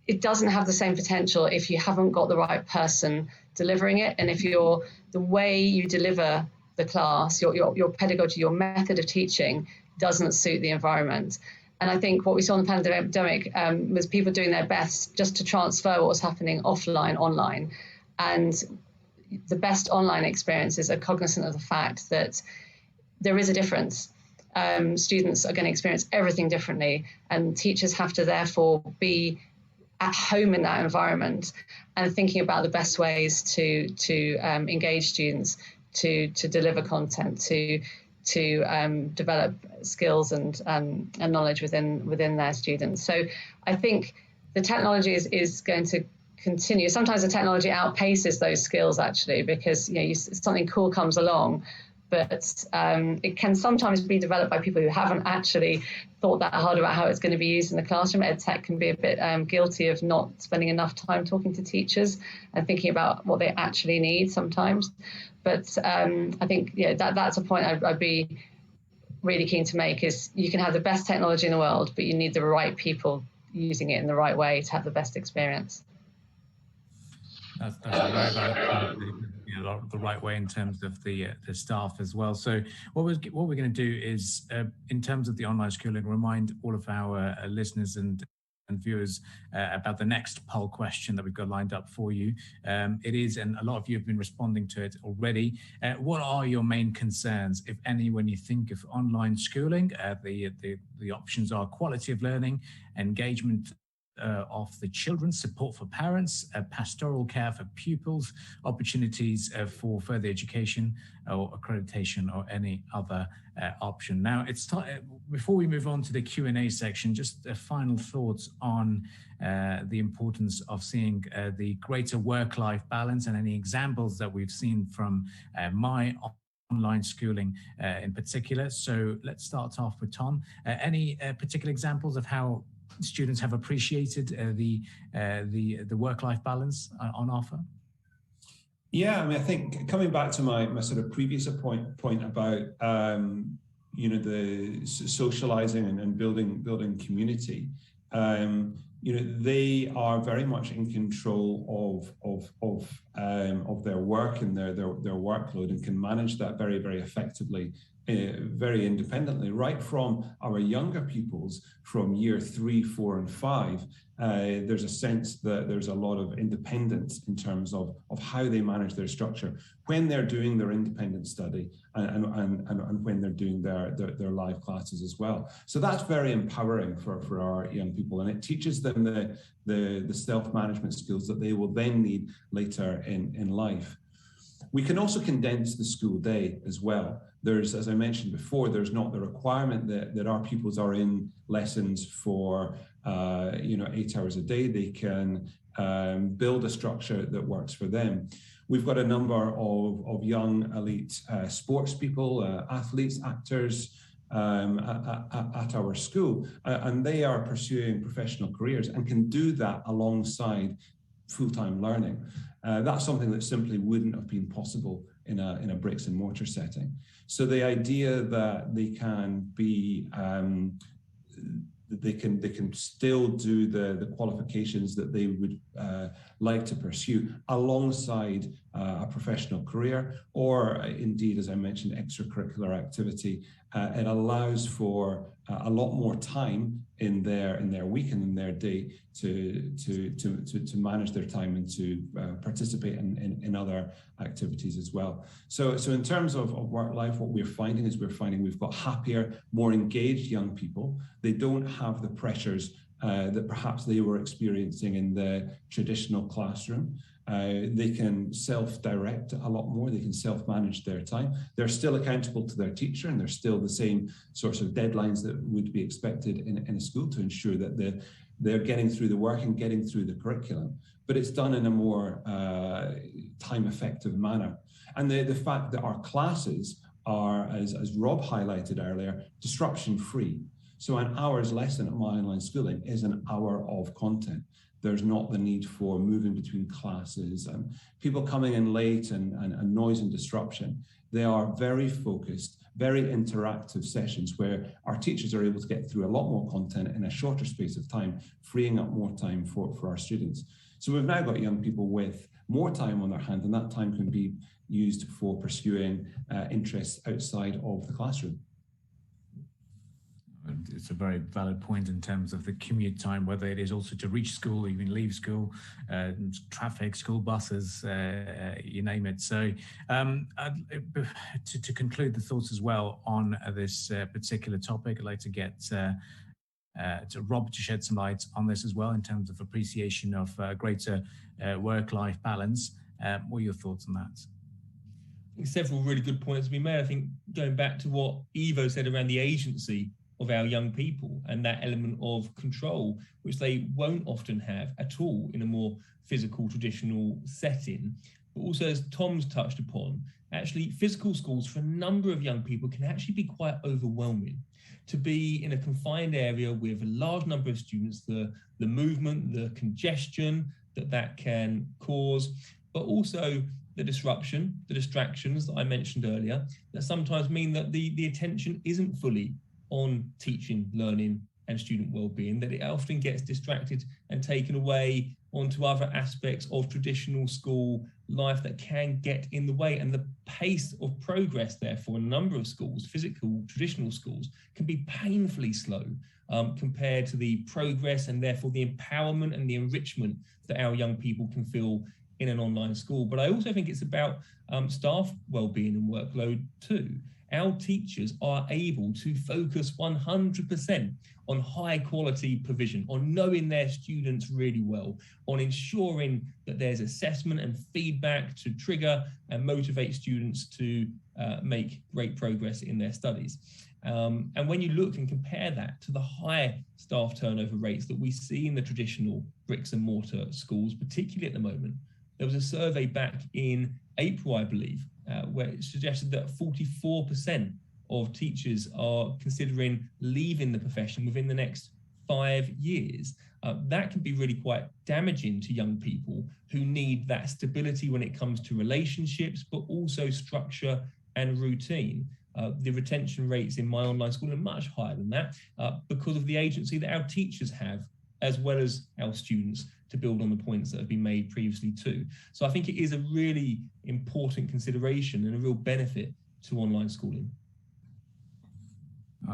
it doesn't have the same potential if you haven't got the right person delivering it, and if the way you deliver the class, your pedagogy, your method of teaching doesn't suit the environment. And I think what we saw in the pandemic was people doing their best just to transfer what was happening offline online. And the best online experiences are cognizant of the fact that there is a difference. Students are going to experience everything differently, and teachers have to therefore be at home in that environment and thinking about the best ways to engage students, to deliver content, to develop skills and knowledge within their students. So I think the technology is going to continue. Sometimes the technology outpaces those skills actually, because something cool comes along, but it can sometimes be developed by people who haven't actually thought that hard about how it's going to be used in the classroom. EdTech can be a bit guilty of not spending enough time talking to teachers and thinking about what they actually need sometimes. But I think that's a point I'd be really keen to make, is you can have the best technology in the world, but you need the right people using it in the right way to have the best experience. That's a very valid point. The right way in terms of the staff as well. So what we're going to do is, in terms of the online schooling, remind all of our listeners and viewers about the next poll question that we've got lined up for you. It is, and a lot of you have been responding to it already. What are your main concerns, if any, when you think of online schooling? The options are quality of learning, engagement of the children, support for parents, pastoral care for pupils, opportunities for further education or accreditation, or any other option. Now, it's time, before we move on to the Q&A section, just final thoughts on the importance of seeing the greater work-life balance, and any examples that we've seen from my online schooling in particular. So let's start off with Tom. Any particular examples of how students have appreciated the work-life balance on offer? Yeah, I mean, I think coming back to my sort of previous point about the socializing and building community, they are very much in control of their work and their workload, and can manage that very, very effectively, very independently, right from our younger pupils from year 3, 4, and 5. There's a sense that there's a lot of independence in terms of how they manage their structure when they're doing their independent study and when they're doing their live classes as well. So that's very empowering for our young people, and it teaches them the self-management skills that they will then need later in life. We can also condense the school day as well. There's, as I mentioned before, there's not the requirement that our pupils are in lessons for 8 hours a day. They can build a structure that works for them. We've got a number of young elite sports people, athletes, actors at our school, and they are pursuing professional careers and can do that alongside full-time learning. That's something that simply wouldn't have been possible in a bricks and mortar setting. So the idea that they can be they can still do the qualifications that they would like to pursue alongside a professional career, or indeed, as I mentioned, extracurricular activity. It allows for a lot more time in their week and in their day to manage their time and to participate in other activities as well. So in terms of work life, what we're finding is we've got happier, more engaged young people. They don't have the pressures that perhaps they were experiencing in the traditional classroom. They can self-direct a lot more. They can self-manage their time. They're still accountable to their teacher, and there's still the same sorts of deadlines that would be expected in a school to ensure that they're getting through the work and getting through the curriculum. But it's done in a more time-effective manner. And the fact that our classes are, as Rob highlighted earlier, disruption-free. So an hour's lesson at My Online Schooling is an hour of content. There's not the need for moving between classes and people coming in late and noise and disruption. They are very focused, very interactive sessions where our teachers are able to get through a lot more content in a shorter space of time, freeing up more time for our students. So we've now got young people with more time on their hand, and that time can be used for pursuing interests outside of the classroom. It's a very valid point in terms of the commute time, whether it is also to reach school, even leave school, traffic, school buses, you name it. So to conclude the thoughts as well on this particular topic, I'd like to get to Rob to shed some light on this as well in terms of appreciation of greater work-life balance. What are your thoughts on that? Several really good points to be made. I think going back to what Ivo said around the agency of our young people and that element of control, which they won't often have at all in a more physical, traditional setting. But also, as Tom's touched upon, actually physical schools for a number of young people can actually be quite overwhelming. To be in a confined area with a large number of students, the movement, the congestion that can cause, but also the disruption, the distractions that I mentioned earlier, that sometimes mean that the attention isn't fully on teaching, learning, and student well-being, that it often gets distracted and taken away onto other aspects of traditional school life that can get in the way. And the pace of progress, therefore, in a number of schools, physical, traditional schools, can be painfully slow compared to the progress and therefore the empowerment and the enrichment that our young people can feel in an online school. But I also think it's about staff well-being and workload too. Our teachers are able to focus 100% on high quality provision, on knowing their students really well, on ensuring that there's assessment and feedback to trigger and motivate students to make great progress in their studies. And when you look and compare that to the high staff turnover rates that we see in the traditional bricks and mortar schools, particularly at the moment, there was a survey back in April, I believe, where it suggested that 44% of teachers are considering leaving the profession within the next 5 years. That can be really quite damaging to young people who need that stability when it comes to relationships, but also structure and routine. The retention rates in my online school are much higher than that because of the agency that our teachers have, as well as our students, to build on the points that have been made previously too. So I think it is a really important consideration and a real benefit to online schooling.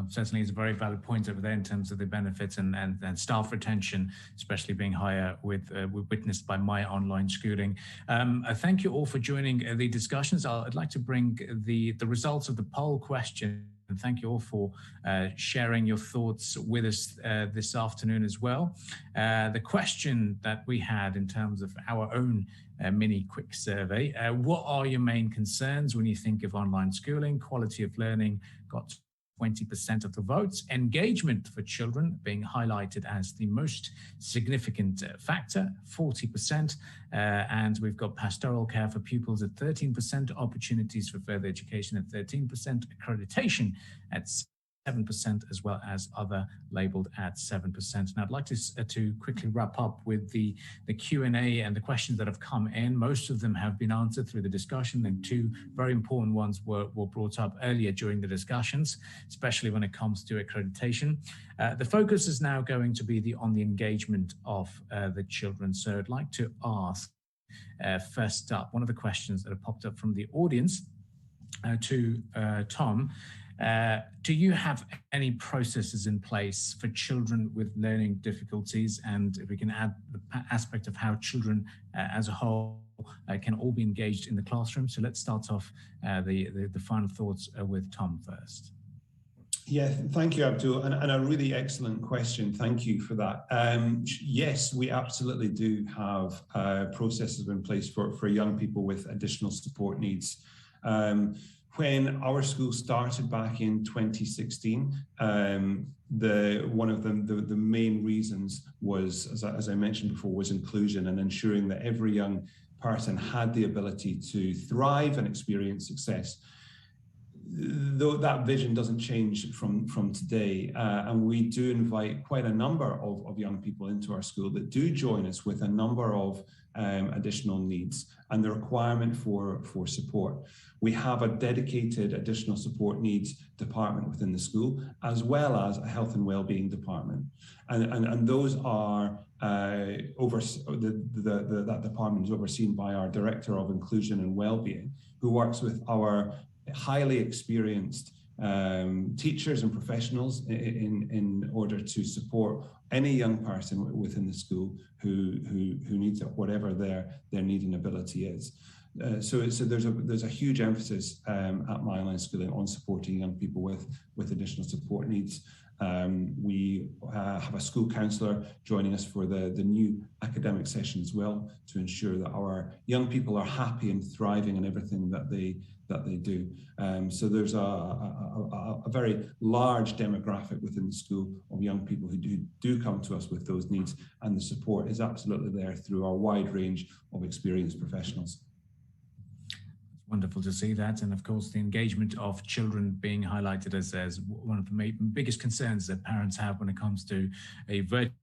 Certainly is a very valid point over there in terms of the benefits and staff retention, especially being higher with witnessed by my online schooling. Thank you all for joining the discussions. I'd like to bring the results of the poll question. And thank you all for sharing your thoughts with us this afternoon as well. The question that we had in terms of our own mini quick survey, what are your main concerns when you think of online schooling? Quality of learning got 20% of the votes. Engagement for children being highlighted as the most significant factor, 40%. And we've got pastoral care for pupils at 13%, opportunities for further education at 13%, accreditation at 7%, as well as other labeled at 7%. And I'd like to quickly wrap up with the Q&A and the questions that have come in. Most of them have been answered through the discussion, and two very important ones were brought up earlier during the discussions, especially when it comes to accreditation. The focus is now going to be on the engagement of the children. So I'd like to ask, first up, one of the questions that have popped up from the audience to Tom. Do you have any processes in place for children with learning difficulties? And if we can add the aspect of how children as a whole can all be engaged in the classroom. So let's start off the final thoughts with Tom first. Yeah, thank you, Abdul, and a really excellent question. Thank you for that. Yes, we absolutely do have processes in place for young people with additional support needs. When our school started back in 2016, one of the main reasons was, as I mentioned before, was inclusion and ensuring that every young person had the ability to thrive and experience success. Though that vision doesn't change from today, and we do invite quite a number of young people into our school that do join us with a number of additional needs and the requirement for support. We have a dedicated additional support needs department within the school, as well as a health and wellbeing department, and those are that department is overseen by our Director of Inclusion and Wellbeing, who works with our highly experienced teachers and professionals in order to support any young person within the school who needs it, whatever their need and ability is. So there's a huge emphasis at My Online Schooling on supporting young people with additional support needs. We have a school counsellor joining us for the new academic session as well, to ensure that our young people are happy and thriving in everything that they do. So there's a very large demographic within the school of young people who do come to us with those needs, and the support is absolutely there through our wide range of experienced professionals. Wonderful to see that. And of course, the engagement of children being highlighted as one of the biggest concerns that parents have when it comes to a virtual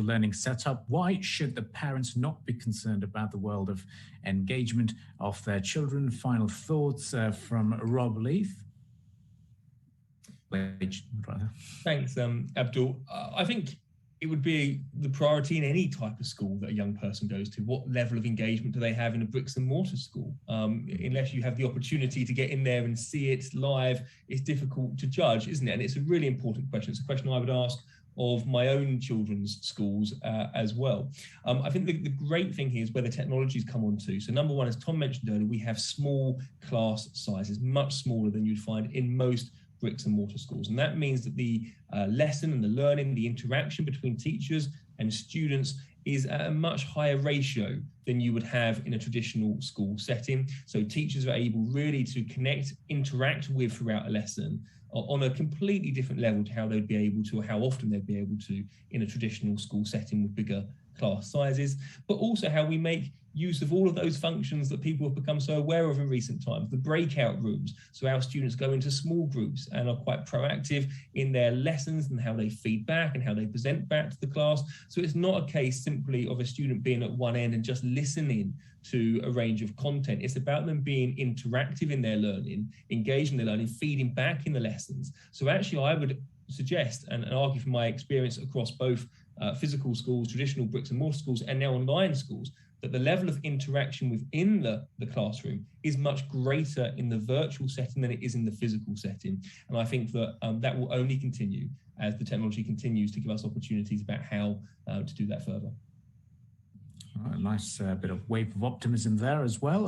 learning setup. Why should the parents not be concerned about the world of engagement of their children? Final thoughts from Rob Leith. Thanks, Abdul. I think it would be the priority in any type of school that a young person goes to. What level of engagement do they have in a bricks and mortar school? Unless you have the opportunity to get in there and see it live, it's difficult to judge, isn't it? And it's a really important question. It's a question I would ask of my own children's schools as well. I think the great thing here is where the technologies come on to. So number one, as Tom mentioned earlier, we have small class sizes, much smaller than you'd find in most bricks and mortar schools. And that means that the lesson and the learning, the interaction between teachers and students is at a much higher ratio than you would have in a traditional school setting. So teachers are able really to connect, interact with throughout a lesson on a completely different level to how they'd be able to, or how often they'd be able to in a traditional school setting with bigger class sizes, but also how we make use of all of those functions that people have become so aware of in recent times, the breakout rooms. So our students go into small groups and are quite proactive in their lessons and how they feed back and how they present back to the class. So it's not a case simply of a student being at one end and just listening to a range of content. It's about them being interactive in their learning, engaged in their learning, feeding back in the lessons. So actually I would suggest and argue from my experience across both physical schools, traditional bricks and mortar schools, and now online schools, that the level of interaction within the classroom is much greater in the virtual setting than it is in the physical setting. And I think that that will only continue as the technology continues to give us opportunities about how to do that further. All right, nice bit of wave of optimism there as well.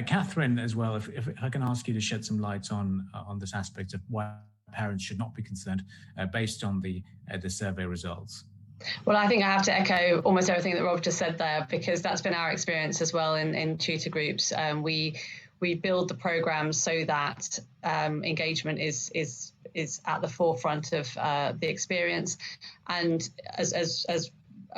Catherine, as well, if I can ask you to shed some light on this aspect of why parents should not be concerned based on the survey results. Well, I think I have to echo almost everything that Rob just said there, because that's been our experience as well in tutor groups. We build the programs so that engagement is at the forefront of the experience. And as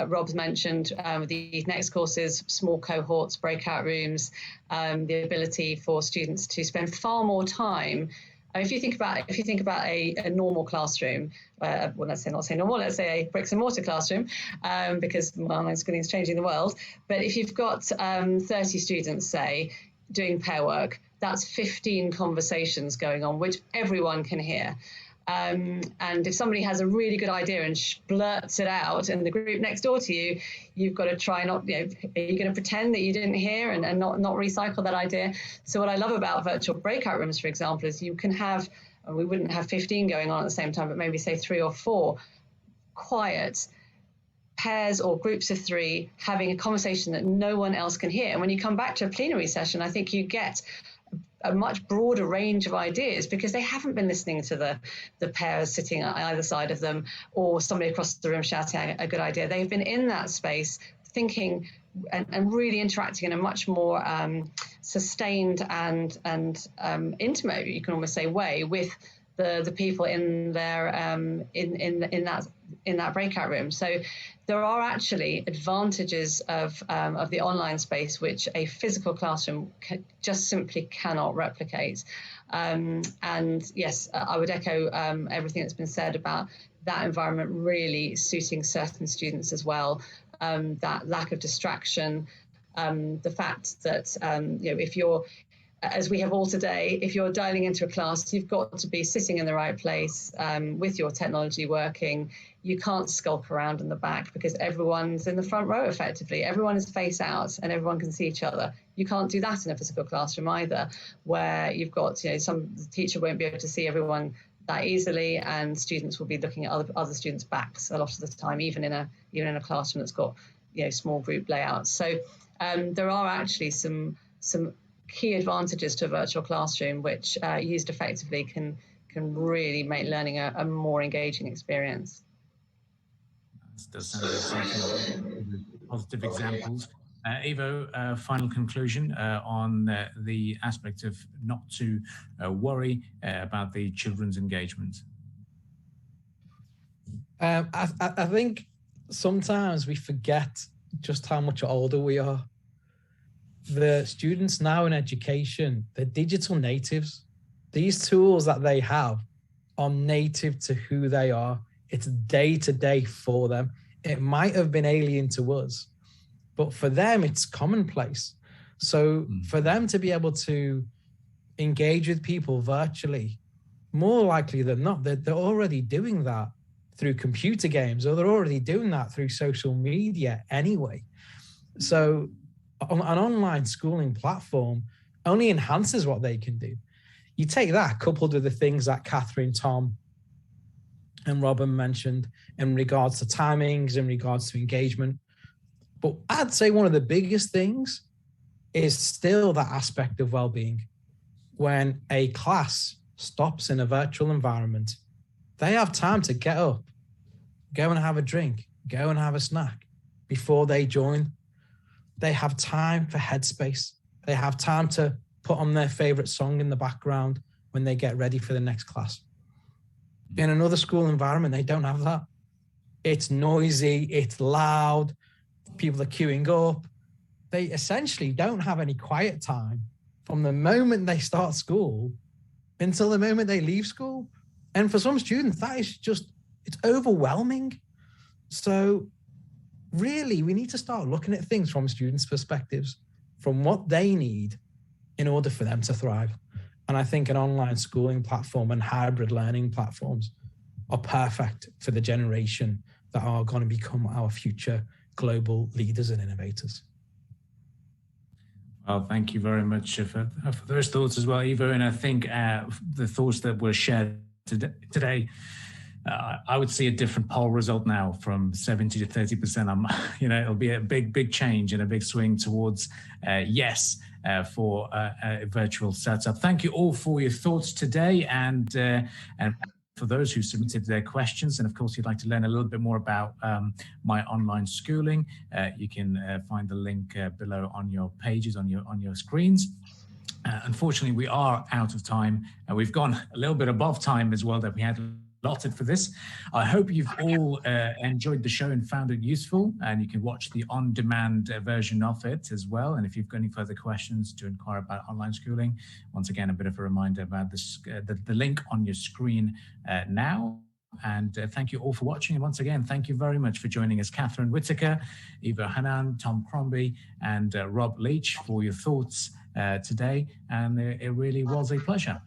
Rob's mentioned, the next courses, small cohorts, breakout rooms, the ability for students to spend far more time. If you think about a normal classroom, well, let's say normal, let's say a bricks and mortar classroom, because online schooling is changing the world. But if you've got 30 students, say, doing pair work, that's 15 conversations going on, which everyone can hear. And if somebody has a really good idea and blurts it out in the group next door to you, you've got to try not, are you going to pretend that you didn't hear and not recycle that idea? So what I love about virtual breakout rooms, for example, is you can have, we wouldn't have 15 going on at the same time, but maybe say 3 or 4 quiet pairs or groups of 3 having a conversation that no one else can hear. And when you come back to a plenary session, I think you get a much broader range of ideas, because they haven't been listening to the pairs sitting on either side of them or somebody across the room shouting a good idea. They've been in that space thinking and really interacting in a much more sustained and intimate, you can almost say, way with the people in their in that breakout room. So there are actually advantages of the online space which a physical classroom just simply cannot replicate. And yes, I would echo everything that's been said about that environment really suiting certain students as well. That lack of distraction, the fact that if you're, as we have all today, if you're dialing into a class, you've got to be sitting in the right place with your technology working. You can't skulk around in the back because everyone's in the front row effectively. Everyone is face out and everyone can see each other. you can't do that in a physical classroom either, where you've got, the teacher won't be able to see everyone that easily, and students will be looking at other students' backs a lot of the time, even in a classroom that's got small group layouts. So there are actually some key advantages to a virtual classroom, which used effectively can really make learning a more engaging experience. That does sound exciting. Positive examples. Ivo, final conclusion on the aspect of not to worry about the children's engagement. I think sometimes we forget just how much older we are. The students now in education, they're digital natives. These tools that they have are native to who they are. It's day to day for them. It might have been alien to us, but for them, it's commonplace. So for them to be able to engage with people virtually, more likely than not, they're already doing that through computer games, or they're already doing that through social media anyway. So an online schooling platform only enhances what they can do. You take that coupled with the things that Catherine, Tom, and Robin mentioned in regards to timings, in regards to engagement. But I'd say one of the biggest things is still that aspect of well-being. When a class stops in a virtual environment, they have time to get up, go and have a drink, go and have a snack before they join. They have time for headspace. They have time to put on their favorite song in the background when they get ready for the next class. In another school environment, they don't have that. It's noisy, it's loud, people are queuing up. They essentially don't have any quiet time from the moment they start school until the moment they leave school. And for some students, that is just, it's overwhelming. So really, we need to start looking at things from students' perspectives, from what they need in order for them to thrive. And I think an online schooling platform and hybrid learning platforms are perfect for the generation that are going to become our future global leaders and innovators. Well, thank you very much for those thoughts as well, Ivo. And I think the thoughts that were shared today, I would see a different poll result now from 70 to 30%. It'll be a big change and a big swing towards yes for a virtual setup. Thank you all for your thoughts today, and for those who submitted their questions. And of course, if you'd like to learn a little bit more about my online schooling, you can find the link below on your pages, on your screens. Unfortunately, we are out of time, and we've gone a little bit above time as well that we had allotted for this. I hope you've all enjoyed the show and found it useful, and you can watch the on-demand version of it as well. And if you've got any further questions to inquire about online schooling, once again, a bit of a reminder about this, the link on your screen now. And thank you all for watching. And once again, thank you very much for joining us, Catherine Whitaker, Ivo Hanan, Tom Crombie, and Rob Leach, for your thoughts today. And it really was a pleasure.